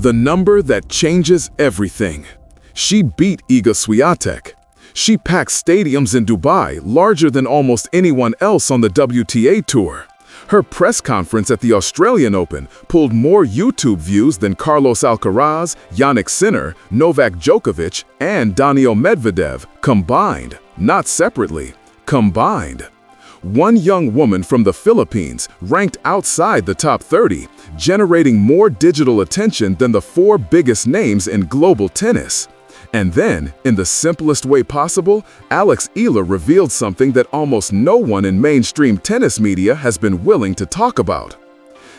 The number that changes everything. She beat Iga Swiatek. She packed stadiums in Dubai larger than almost anyone else on the WTA Tour. Her press conference at the Australian Open pulled more YouTube views than Carlos Alcaraz, Jannik Sinner, Novak Djokovic, and Daniil Medvedev combined, not separately, combined. One young woman from the Philippines ranked outside the top 30, generating more digital attention than the 4 biggest names in global tennis. And then, in the simplest way possible, Alex Eala revealed something that almost no one in mainstream tennis media has been willing to talk about.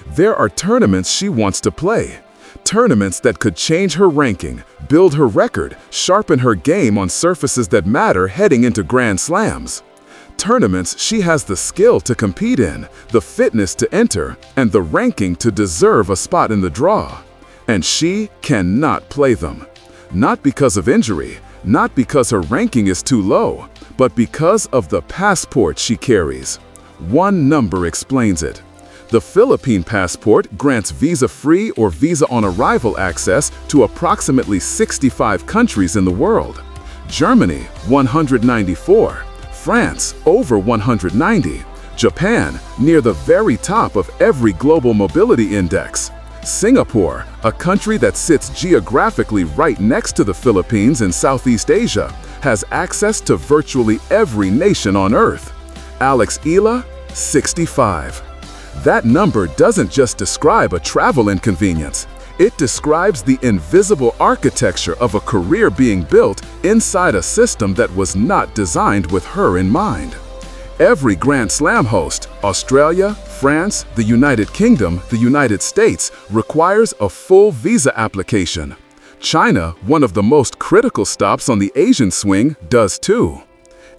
There are tournaments she wants to play. Tournaments that could change her ranking, build her record, sharpen her game on surfaces that matter heading into Grand Slams. Tournaments she has the skill to compete in, the fitness to enter, and the ranking to deserve a spot in the draw. And she cannot play them. Not because of injury, not because her ranking is too low, but because of the passport she carries. One number explains it. The Philippine passport grants visa-free or visa-on-arrival access to approximately 65 countries in the world. Germany, 194. France, over 190. Japan, near the very top of every global mobility index. Singapore, a country that sits geographically right next to the Philippines in Southeast Asia, has access to virtually every nation on Earth. Alex Eala, 65. That number doesn't just describe a travel inconvenience. It describes the invisible architecture of a career being built inside a system that was not designed with her in mind. Every Grand Slam host, Australia, France, the United Kingdom, the United States, requires a full visa application. China, one of the most critical stops on the Asian swing, does too.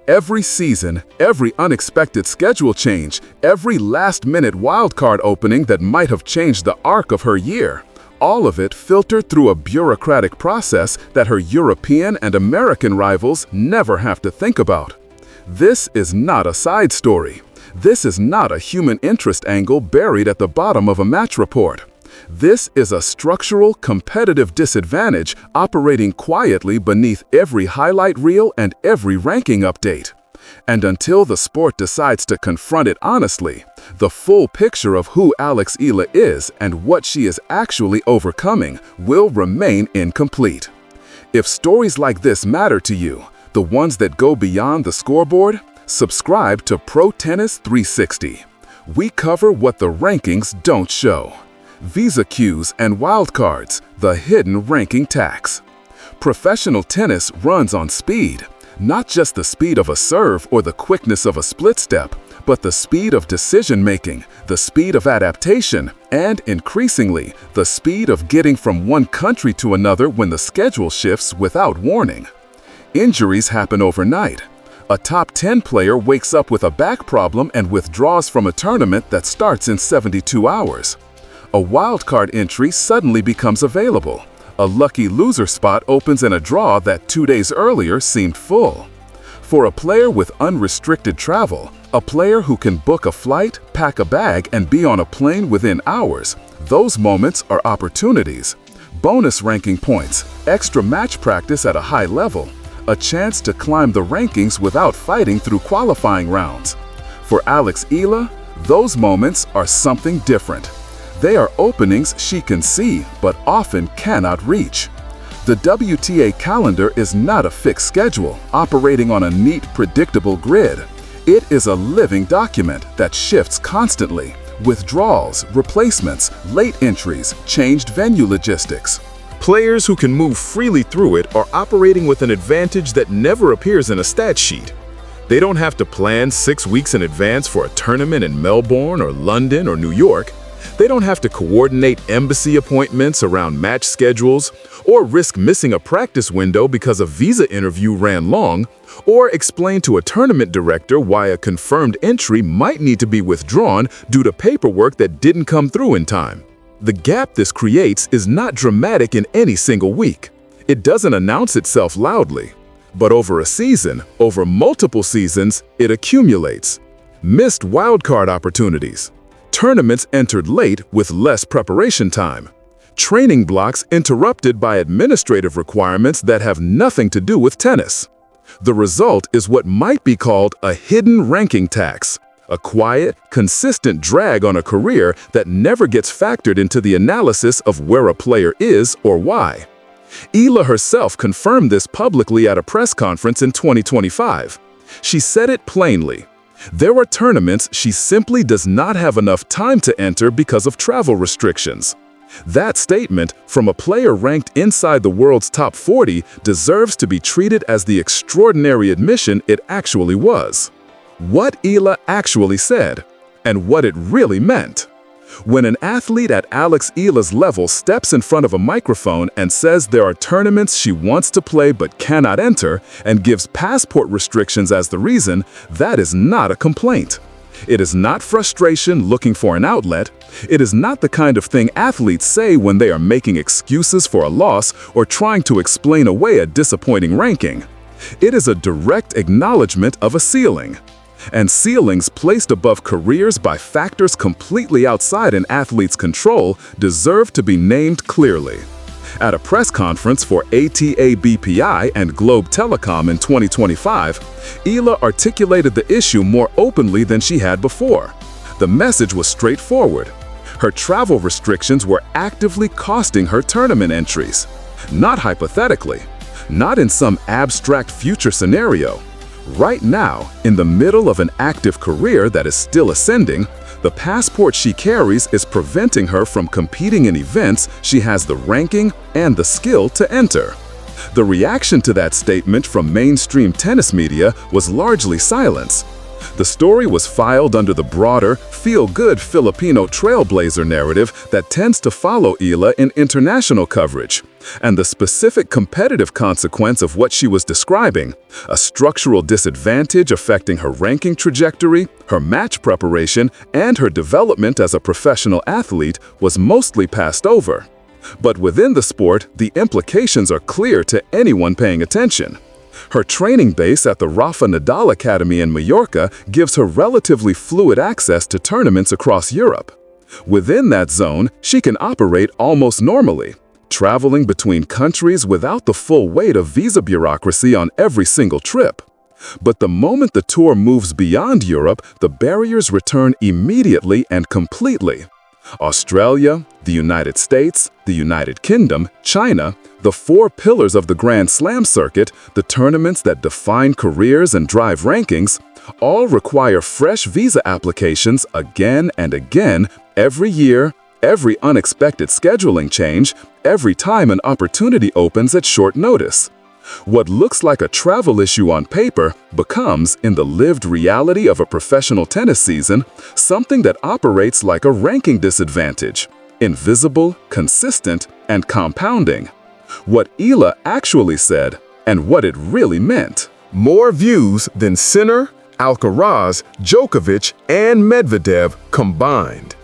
Every season, every unexpected schedule change, every last-minute wildcard opening that might have changed the arc of her year, all of it filtered through a bureaucratic process that her European and American rivals never have to think about. This is not a side story. This is not a human interest angle buried at the bottom of a match report. This is a structural, competitive disadvantage operating quietly beneath every highlight reel and every ranking update. And until the sport decides to confront it honestly, the full picture of who Alex Eala is and what she is actually overcoming will remain incomplete. If stories like this matter to you, the ones that go beyond the scoreboard, subscribe to Pro Tennis 360. We cover what the rankings don't show. Visa queues and wildcards, the hidden ranking tax. Professional tennis runs on speed, not just the speed of a serve or the quickness of a split step, but the speed of decision-making, the speed of adaptation, and increasingly, the speed of getting from one country to another when the schedule shifts without warning. Injuries happen overnight. A top 10 player wakes up with a back problem and withdraws from a tournament that starts in 72 hours. A wildcard entry suddenly becomes available. A lucky loser spot opens in a draw that 2 days earlier seemed full. For a player with unrestricted travel, a player who can book a flight, pack a bag, and be on a plane within hours, those moments are opportunities. Bonus ranking points, extra match practice at a high level, a chance to climb the rankings without fighting through qualifying rounds. For Alex Eala, those moments are something different. They are openings she can see but often cannot reach. The WTA calendar is not a fixed schedule operating on a neat, predictable grid. It is a living document that shifts constantly. Withdrawals, replacements, late entries, changed venue logistics. Players who can move freely through it are operating with an advantage that never appears in a stat sheet. They don't have to plan 6 weeks in advance for a tournament in Melbourne or London or New York. They don't have to coordinate embassy appointments around match schedules, or risk missing a practice window because a visa interview ran long, or explain to a tournament director why a confirmed entry might need to be withdrawn due to paperwork that didn't come through in time. The gap this creates is not dramatic in any single week. It doesn't announce itself loudly. But over a season, over multiple seasons, it accumulates. Missed wildcard opportunities. Tournaments entered late with less preparation time. training blocks interrupted by administrative requirements that have nothing to do with tennis. The result is what might be called a hidden ranking tax, a quiet, consistent drag on a career that never gets factored into the analysis of where a player is or why. Eala herself confirmed this publicly at a press conference in 2025. She said it plainly. There are tournaments she simply does not have enough time to enter because of travel restrictions. That statement, from a player ranked inside the world's top 40, deserves to be treated as the extraordinary admission it actually was. What Eala actually said, and what it really meant. When an athlete at Alex Eala's level steps in front of a microphone and says there are tournaments she wants to play but cannot enter, and gives passport restrictions as the reason, that is not a complaint. It is not frustration looking for an outlet. It is not the kind of thing athletes say when they are making excuses for a loss or trying to explain away a disappointing ranking. It is a direct acknowledgement of a ceiling. And ceilings placed above careers by factors completely outside an athlete's control deserve to be named clearly. At a press conference for ATA BPI and Globe Telecom in 2025, Eala articulated the issue more openly than she had before. The message was straightforward. Her travel restrictions were actively costing her tournament entries. Not hypothetically, not in some abstract future scenario. Right now, in the middle of an active career that is still ascending, the passport she carries is preventing her from competing in events she has the ranking and the skill to enter. The reaction to that statement from mainstream tennis media was largely silence. The story was filed under the broader, feel-good Filipino trailblazer narrative that tends to follow Eala in international coverage. And the specific competitive consequence of what she was describing, a structural disadvantage affecting her ranking trajectory, her match preparation, and her development as a professional athlete, was mostly passed over. But within the sport, the implications are clear to anyone paying attention. Her training base at the Rafa Nadal Academy in Mallorca gives her relatively fluid access to tournaments across Europe. Within that zone, she can operate almost normally, traveling between countries without the full weight of visa bureaucracy on every single trip. But the moment the tour moves beyond Europe, the barriers return immediately and completely. Australia, the United States, the United Kingdom, China, the four pillars of the Grand Slam circuit, the tournaments that define careers and drive rankings, all require fresh visa applications again and again, every year, every unexpected scheduling change, every time an opportunity opens at short notice. What looks like a travel issue on paper becomes, in the lived reality of a professional tennis season, something that operates like a ranking disadvantage, invisible, consistent, and compounding. What Eala actually said, and what it really meant. More views than Sinner, Alcaraz, Djokovic, and Medvedev combined.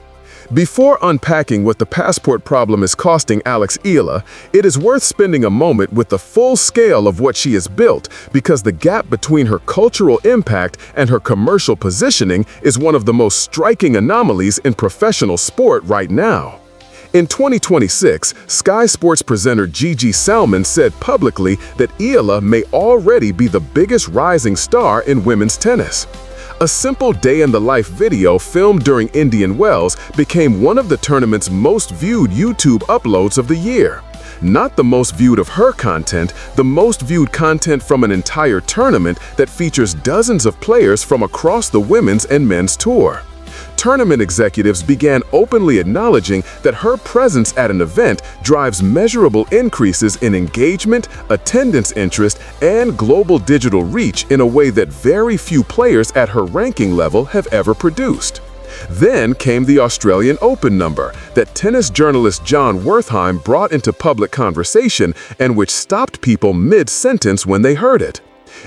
Before unpacking what the passport problem is costing Alex Eala, it is worth spending a moment with the full scale of what she has built, because the gap between her cultural impact and her commercial positioning is one of the most striking anomalies in professional sport right now. In 2026, Sky Sports presenter Gigi Salmon said publicly that Eala may already be the biggest rising star in women's tennis. A simple day-in-the-life video filmed during Indian Wells became one of the tournament's most viewed YouTube uploads of the year. Not the most viewed of her content, the most viewed content from an entire tournament that features dozens of players from across the women's and men's tour. Tournament executives began openly acknowledging that her presence at an event drives measurable increases in engagement, attendance interest, and global digital reach in a way that very few players at her ranking level have ever produced. Then came the Australian Open number that tennis journalist John Wertheim brought into public conversation and which stopped people mid-sentence when they heard it.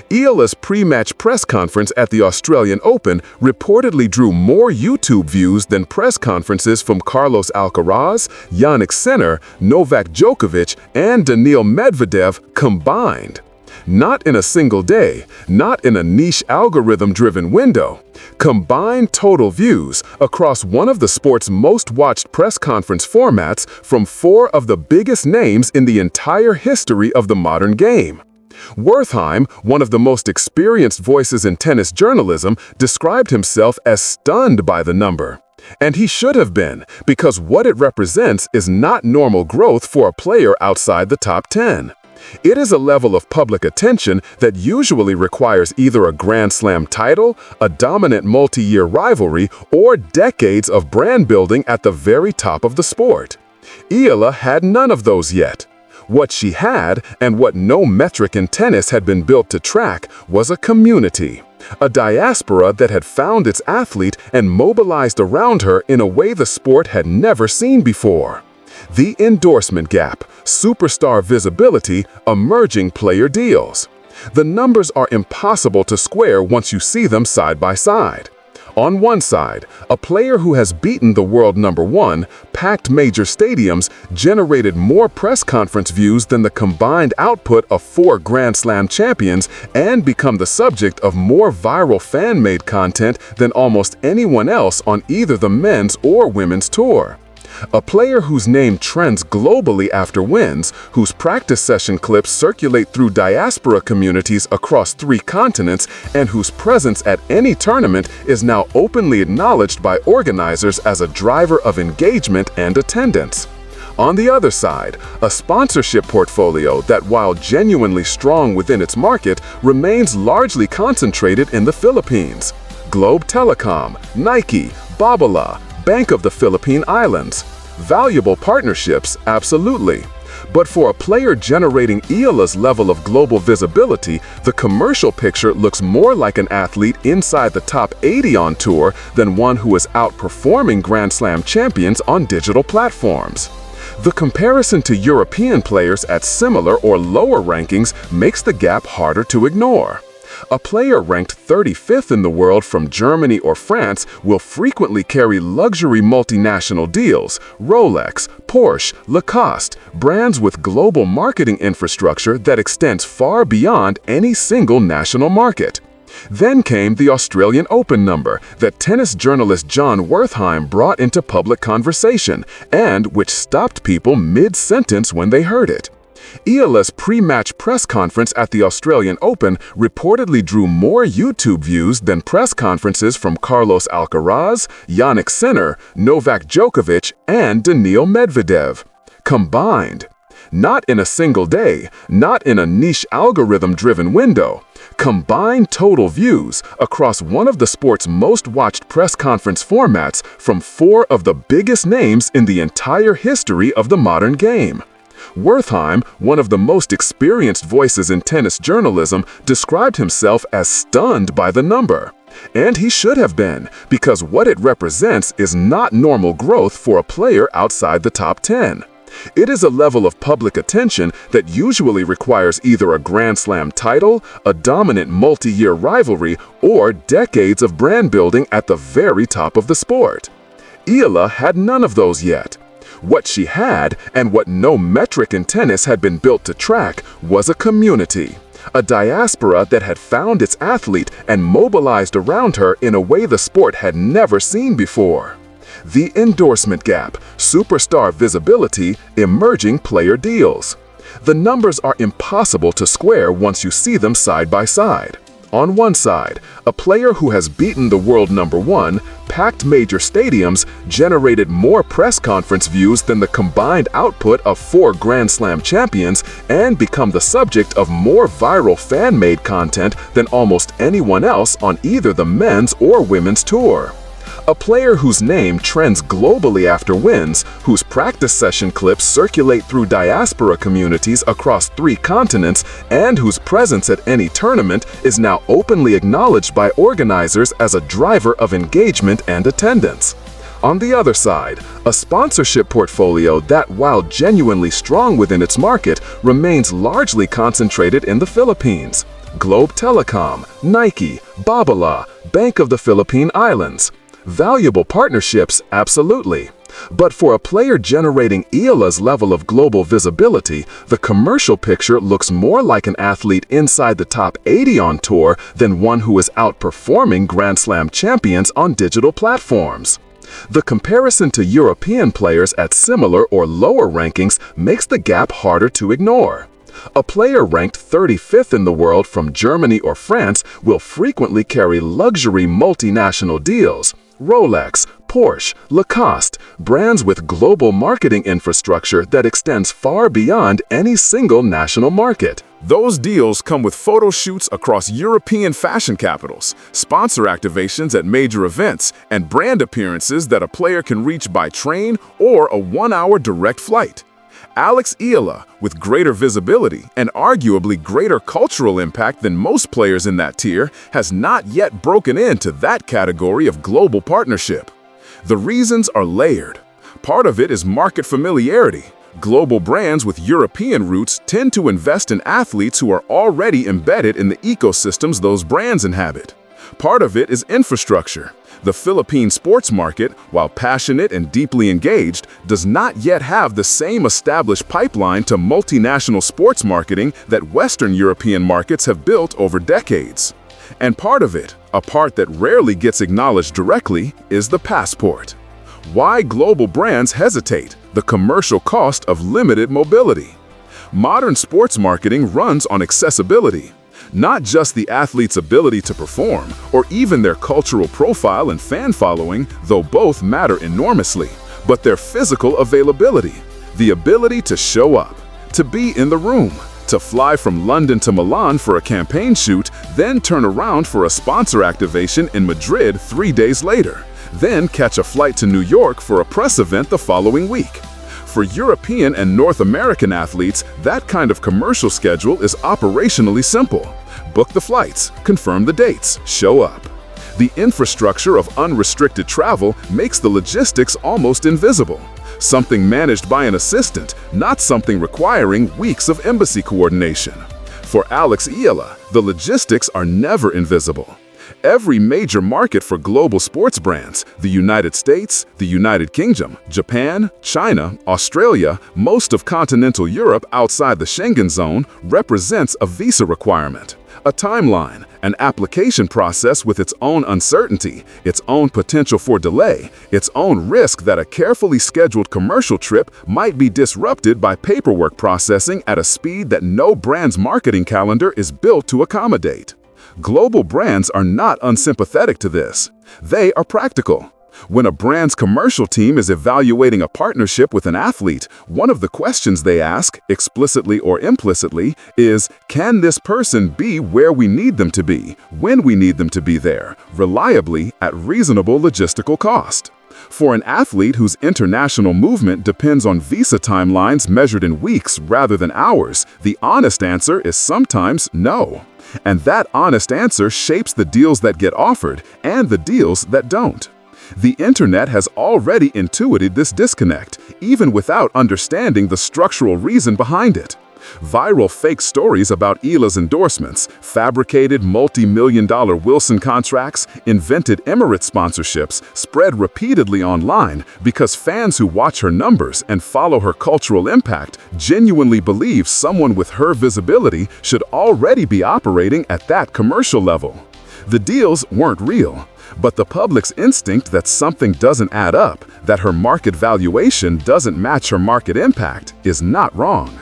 Eala's pre-match press conference at the Australian Open reportedly drew more YouTube views than press conferences from Carlos Alcaraz, Jannik Sinner, Novak Djokovic, and Daniil Medvedev combined. Not in a single day, not in a niche algorithm-driven window. Combined total views across one of the sport's most watched press conference formats from 4 of the biggest names in the entire history of the modern game. Wertheim, one of the most experienced voices in tennis journalism, described himself as stunned by the number. And he should have been, because what it represents is not normal growth for a player outside the top 10. It is a level of public attention that usually requires either a Grand Slam title, a dominant multi-year rivalry, or decades of brand building at the very top of the sport. Eala had none of those yet. What she had, and what no metric in tennis had been built to track, was a community. A diaspora that had found its athlete and mobilized around her in a way the sport had never seen before. The endorsement gap, superstar visibility, emerging player deals. The numbers are impossible to square once you see them side by side. On one side, a player who has beaten the world number 1, packed major stadiums, generated more press conference views than the combined output of 4 Grand Slam champions, and become the subject of more viral fan-made content than almost anyone else on either the men's or women's tour. A player whose name trends globally after wins, whose practice session clips circulate through diaspora communities across 3 continents, and whose presence at any tournament is now openly acknowledged by organizers as a driver of engagement and attendance. On the other side, a sponsorship portfolio that, while genuinely strong within its market, remains largely concentrated in the Philippines. Globe Telecom, Nike, Babala, Bank of the Philippine Islands. Valuable partnerships, absolutely. But for a player generating Eala's level of global visibility, the commercial picture looks more like an athlete inside the top 80 on tour than one who is outperforming Grand Slam champions on digital platforms. The comparison to European players at similar or lower rankings makes the gap harder to ignore. A player ranked 35th in the world from Germany or France will frequently carry luxury multinational deals, Rolex, Porsche, Lacoste, brands with global marketing infrastructure that extends far beyond any single national market. Then came the Australian Open number that tennis journalist John Wertheim brought into public conversation, and which stopped people mid-sentence when they heard it. Eala's pre-match press conference at the Australian Open reportedly drew more YouTube views than press conferences from Carlos Alcaraz, Jannik Sinner, Novak Djokovic, and Daniil Medvedev. Combined. Not in a single day, not in a niche algorithm-driven window. Combined total views across one of the sport's most watched press conference formats from 4 of the biggest names in the entire history of the modern game. Wertheim, one of the most experienced voices in tennis journalism, described himself as stunned by the number. And he should have been, because what it represents is not normal growth for a player outside the top 10. It is a level of public attention that usually requires either a Grand Slam title, a dominant multi-year rivalry, or decades of brand building at the very top of the sport. Eala had none of those yet. What she had, and what no metric in tennis had been built to track, was a community. A diaspora that had found its athlete and mobilized around her in a way the sport had never seen before. The endorsement gap, superstar visibility, emerging player deals. The numbers are impossible to square once you see them side by side. On one side, a player who has beaten the world number 1, packed major stadiums, generated more press conference views than the combined output of 4 Grand Slam champions, and become the subject of more viral fan-made content than almost anyone else on either the men's or women's tour. A player whose name trends globally after wins, whose practice session clips circulate through diaspora communities across 3 continents, and whose presence at any tournament is now openly acknowledged by organizers as a driver of engagement and attendance. On the other side, a sponsorship portfolio that, while genuinely strong within its market, remains largely concentrated in the Philippines. Globe Telecom, Nike, Babala, Bank of the Philippine Islands. Valuable partnerships, absolutely. But for a player generating Eala's level of global visibility, the commercial picture looks more like an athlete inside the top 80 on tour than one who is outperforming Grand Slam champions on digital platforms. The comparison to European players at similar or lower rankings makes the gap harder to ignore. A player ranked 35th in the world from Germany or France will frequently carry luxury multinational deals, Rolex, Porsche, Lacoste, brands with global marketing infrastructure that extends far beyond any single national market. Those deals come with photo shoots across European fashion capitals, sponsor activations at major events, and brand appearances that a player can reach by train or a 1-hour direct flight. Alex Eala, with greater visibility and arguably greater cultural impact than most players in that tier, has not yet broken into that category of global partnership. The reasons are layered. Part of it is market familiarity. Global brands with European roots tend to invest in athletes who are already embedded in the ecosystems those brands inhabit. Part of it is infrastructure. The Philippine sports market, while passionate and deeply engaged, does not yet have the same established pipeline to multinational sports marketing that Western European markets have built over decades. And part of it, a part that rarely gets acknowledged directly, is the passport. Why global brands hesitate: the commercial cost of limited mobility. Modern sports marketing runs on accessibility. Not just the athlete's ability to perform, or even their cultural profile and fan following, though both matter enormously, but their physical availability, the ability to show up, to be in the room, to fly from London to Milan for a campaign shoot, then turn around for a sponsor activation in Madrid 3 days later, then catch a flight to New York for a press event the following week. For European and North American athletes, that kind of commercial schedule is operationally simple. Book the flights, confirm the dates, show up. The infrastructure of unrestricted travel makes the logistics almost invisible. Something managed by an assistant, not something requiring weeks of embassy coordination. For Alex Eala, the logistics are never invisible. Every major market for global sports brands, the United States, the United Kingdom, Japan, China, Australia, most of continental Europe outside the Schengen zone, represents a visa requirement, a timeline, an application process with its own uncertainty, its own potential for delay, its own risk that a carefully scheduled commercial trip might be disrupted by paperwork processing at a speed that no brand's marketing calendar is built to accommodate. Global brands are not unsympathetic to this. They are practical. When a brand's commercial team is evaluating a partnership with an athlete, one of the questions they ask, explicitly or implicitly, is, can this person be where we need them to be, when we need them to be there, reliably, at reasonable logistical cost? For an athlete whose international movement depends on visa timelines measured in weeks rather than hours, the honest answer is sometimes no. And that honest answer shapes the deals that get offered and the deals that don't. The internet has already intuited this disconnect, even without understanding the structural reason behind it. Viral fake stories about Eala's endorsements, fabricated multi-million-dollar Wilson contracts, invented Emirates sponsorships spread repeatedly online because fans who watch her numbers and follow her cultural impact genuinely believe someone with her visibility should already be operating at that commercial level. The deals weren't real, but the public's instinct that something doesn't add up, that her market valuation doesn't match her market impact, is not wrong.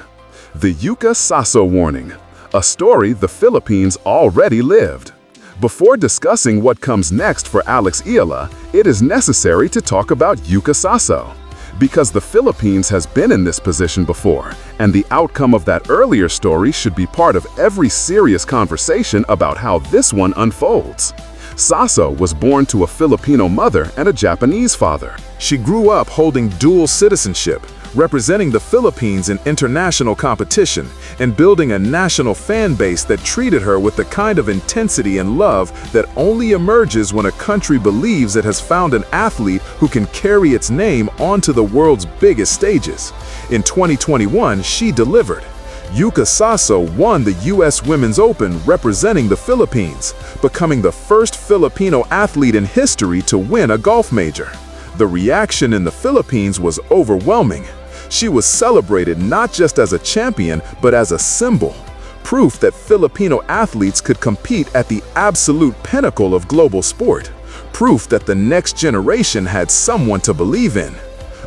The Yuka Saso warning, a story the Philippines already lived. Before discussing what comes next for Alex Eala, it is necessary to talk about Yuka Saso. Because the Philippines has been in this position before, and the outcome of that earlier story should be part of every serious conversation about how this one unfolds. Saso was born to a Filipino mother and a Japanese father. She grew up holding dual citizenship, representing the Philippines in international competition and building a national fan base that treated her with the kind of intensity and love that only emerges when a country believes it has found an athlete who can carry its name onto the world's biggest stages. In 2021, she delivered. Yuka Saso won the U.S. Women's Open representing the Philippines, becoming the first Filipino athlete in history to win a golf major. The reaction in the Philippines was overwhelming. She was celebrated not just as a champion, but as a symbol. Proof that Filipino athletes could compete at the absolute pinnacle of global sport. Proof that the next generation had someone to believe in.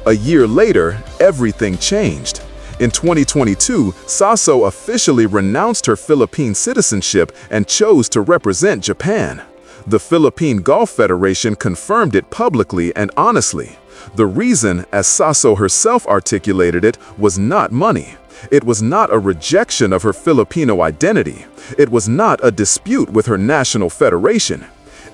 A year later, everything changed. In 2022, Saso officially renounced her Philippine citizenship and chose to represent Japan. The Philippine Golf Federation confirmed it publicly and honestly. The reason, as Saso herself articulated it, was not money. It was not a rejection of her Filipino identity. It was not a dispute with her national federation.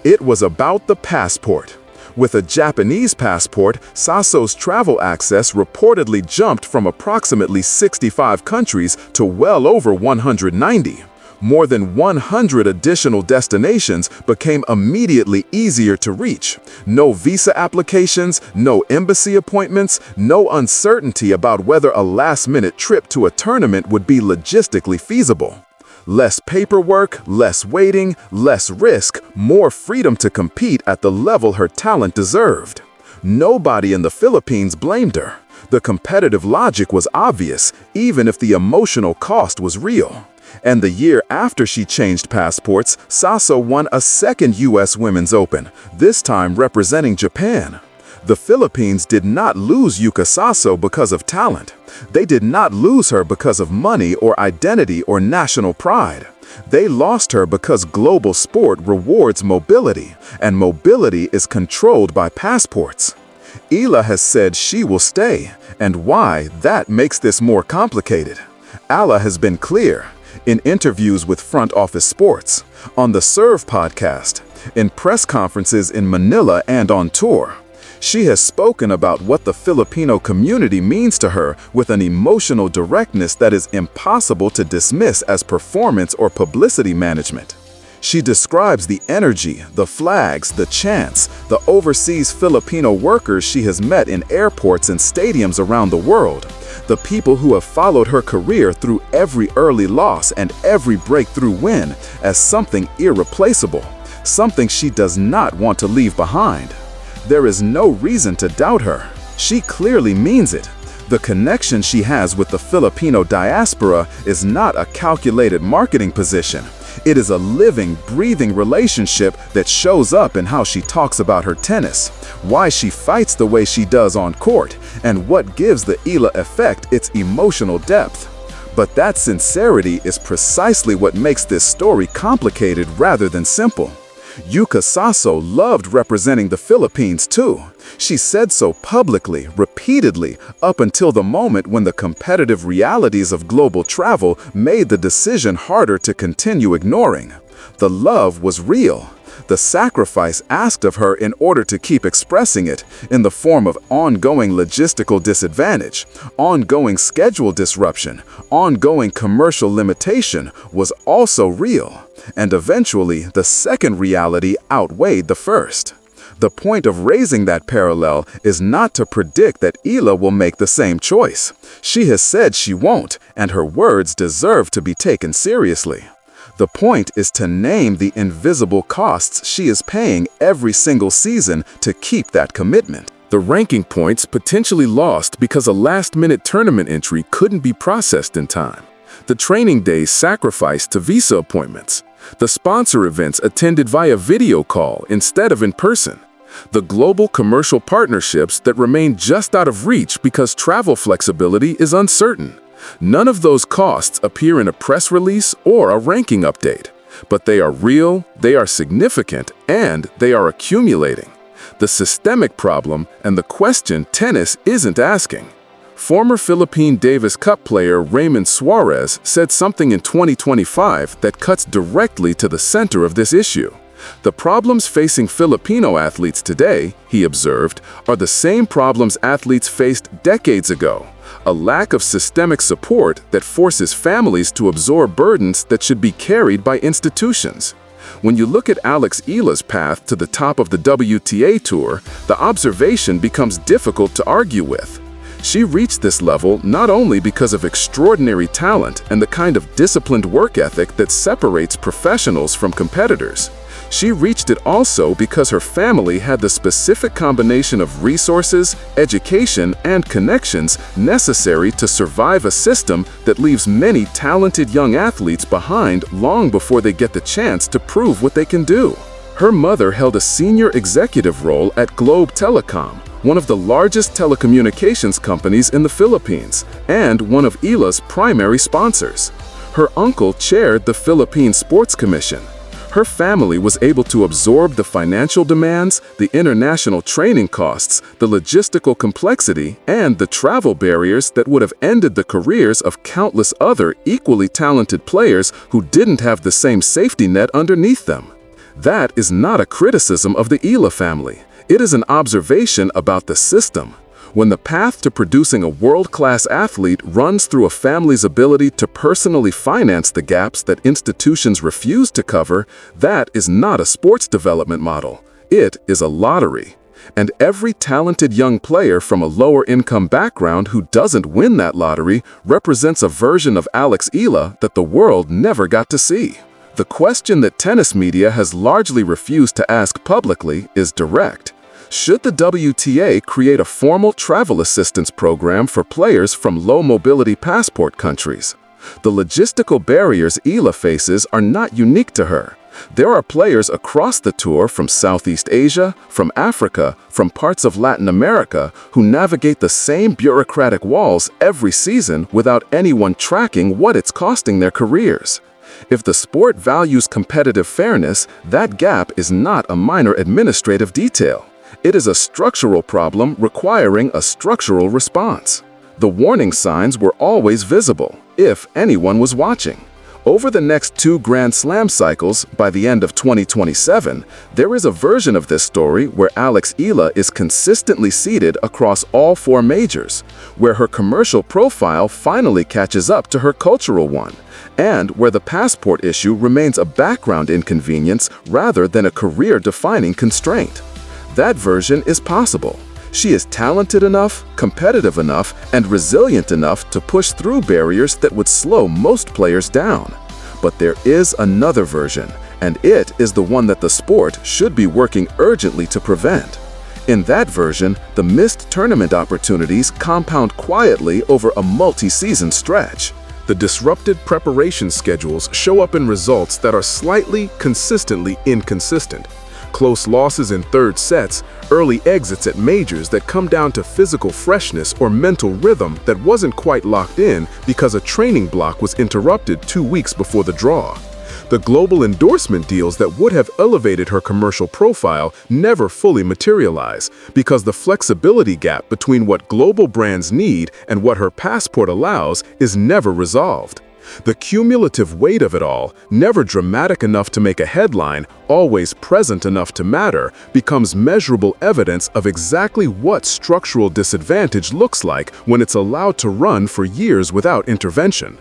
It was about the passport. With a Japanese passport, Saso's travel access reportedly jumped from approximately 65 countries to well over 190. More than 100 additional destinations became immediately easier to reach. No visa applications, no embassy appointments, no uncertainty about whether a last-minute trip to a tournament would be logistically feasible. Less paperwork, less waiting, less risk, more freedom to compete at the level her talent deserved. Nobody in the Philippines blamed her. The competitive logic was obvious, even if the emotional cost was real. And the year after she changed passports, Saso won a second U.S. Women's Open, this time representing Japan. The Philippines did not lose Yuka Saso because of talent. They did not lose her because of money or identity or national pride. They lost her because global sport rewards mobility, and mobility is controlled by passports. Eala has said she will stay, and why, that makes this more complicated. Eala has been clear. In interviews with Front Office Sports, on the Serve podcast, in press conferences in Manila and on tour. She has spoken about what the Filipino community means to her with an emotional directness that is impossible to dismiss as performance or publicity management. She describes the energy, the flags, the chants, the overseas Filipino workers she has met in airports and stadiums around the world. The people who have followed her career through every early loss and every breakthrough win as something irreplaceable, something she does not want to leave behind. There is no reason to doubt her. She clearly means it. The connection she has with the Filipino diaspora is not a calculated marketing position. It is a living, breathing relationship that shows up in how she talks about her tennis, why she fights the way she does on court, and what gives the Eala effect its emotional depth. But that sincerity is precisely what makes this story complicated rather than simple. Yuka Saso loved representing the Philippines too. She said so publicly, repeatedly, up until the moment when the competitive realities of global travel made the decision harder to continue ignoring. The love was real. The sacrifice asked of her in order to keep expressing it, in the form of ongoing logistical disadvantage, ongoing schedule disruption, ongoing commercial limitation, was also real. And eventually, the second reality outweighed the first. The point of raising that parallel is not to predict that Eala will make the same choice. She has said she won't, and her words deserve to be taken seriously. The point is to name the invisible costs she is paying every single season to keep that commitment. The ranking points potentially lost because a last-minute tournament entry couldn't be processed in time. The training days sacrificed to visa appointments. The sponsor events attended via video call instead of in person. The global commercial partnerships that remain just out of reach because travel flexibility is uncertain. None of those costs appear in a press release or a ranking update. But they are real, they are significant, and they are accumulating. The systemic problem and the question tennis isn't asking. Former Philippine Davis Cup player Raymond Suarez said something in 2025 that cuts directly to the center of this issue. The problems facing Filipino athletes today, he observed, are the same problems athletes faced decades ago. A lack of systemic support that forces families to absorb burdens that should be carried by institutions. When you look at Alex Eala's path to the top of the WTA Tour, the observation becomes difficult to argue with. She reached this level not only because of extraordinary talent and the kind of disciplined work ethic that separates professionals from competitors. She reached it also because her family had the specific combination of resources, education, and connections necessary to survive a system that leaves many talented young athletes behind long before they get the chance to prove what they can do. Her mother held a senior executive role at Globe Telecom, one of the largest telecommunications companies in the Philippines, and one of Eala's primary sponsors. Her uncle chaired the Philippine Sports Commission. Her family was able to absorb the financial demands, the international training costs, the logistical complexity, and the travel barriers that would have ended the careers of countless other equally talented players who didn't have the same safety net underneath them. That is not a criticism of the Eala family. It is an observation about the system. When the path to producing a world-class athlete runs through a family's ability to personally finance the gaps that institutions refuse to cover, that is not a sports development model. It is a lottery. And every talented young player from a lower-income background who doesn't win that lottery represents a version of Alex Eala that the world never got to see. The question that tennis media has largely refused to ask publicly is direct. Should the WTA create a formal travel assistance program for players from low-mobility passport countries? The logistical barriers Eala faces are not unique to her. There are players across the tour from Southeast Asia, from Africa, from parts of Latin America who navigate the same bureaucratic walls every season without anyone tracking what it's costing their careers. If the sport values competitive fairness, that gap is not a minor administrative detail. It is a structural problem requiring a structural response. The warning signs were always visible, if anyone was watching. Over the next 2 Grand Slam cycles, by the end of 2027, there is a version of this story where Alex Eala is consistently seeded across all 4 majors, where her commercial profile finally catches up to her cultural one, and where the passport issue remains a background inconvenience rather than a career-defining constraint. That version is possible. She is talented enough, competitive enough, and resilient enough to push through barriers that would slow most players down. But there is another version, and it is the one that the sport should be working urgently to prevent. In that version, the missed tournament opportunities compound quietly over a multi-season stretch. The disrupted preparation schedules show up in results that are slightly, consistently inconsistent. Close losses in third sets, early exits at majors that come down to physical freshness or mental rhythm that wasn't quite locked in because a training block was interrupted 2 weeks before the draw. The global endorsement deals that would have elevated her commercial profile never fully materialize because the flexibility gap between what global brands need and what her passport allows is never resolved. The cumulative weight of it all, never dramatic enough to make a headline, always present enough to matter, becomes measurable evidence of exactly what structural disadvantage looks like when it's allowed to run for years without intervention.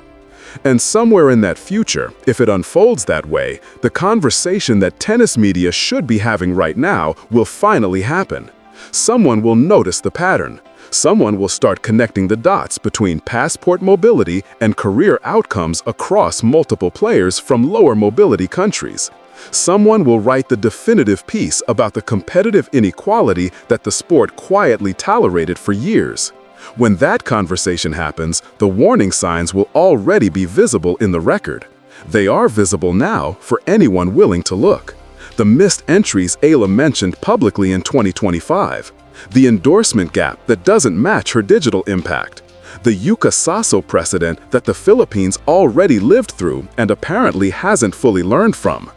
And somewhere in that future, if it unfolds that way, the conversation that tennis media should be having right now will finally happen. Someone will notice the pattern. Someone will start connecting the dots between passport mobility and career outcomes across multiple players from lower mobility countries. Someone will write the definitive piece about the competitive inequality that the sport quietly tolerated for years. When that conversation happens, the warning signs will already be visible in the record. They are visible now for anyone willing to look. The missed entries Eala mentioned publicly in 2025. The endorsement gap that doesn't match her digital impact. The Yuka Saso precedent that the Philippines already lived through and apparently hasn't fully learned from.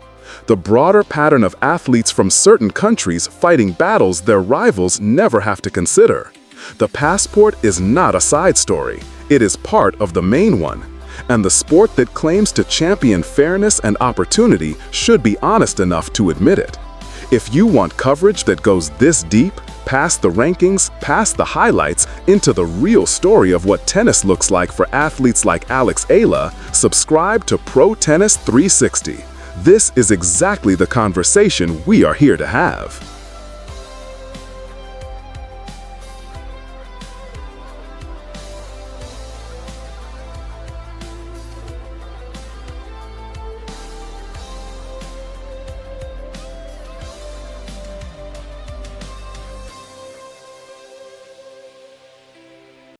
The broader pattern of athletes from certain countries fighting battles their rivals never have to consider. The passport is not a side story. It is part of the main one. And the sport that claims to champion fairness and opportunity should be honest enough to admit it. If you want coverage that goes this deep, past the rankings, past the highlights, into the real story of what tennis looks like for athletes like Alex Eala, subscribe to Pro Tennis 360. This is exactly the conversation we are here to have.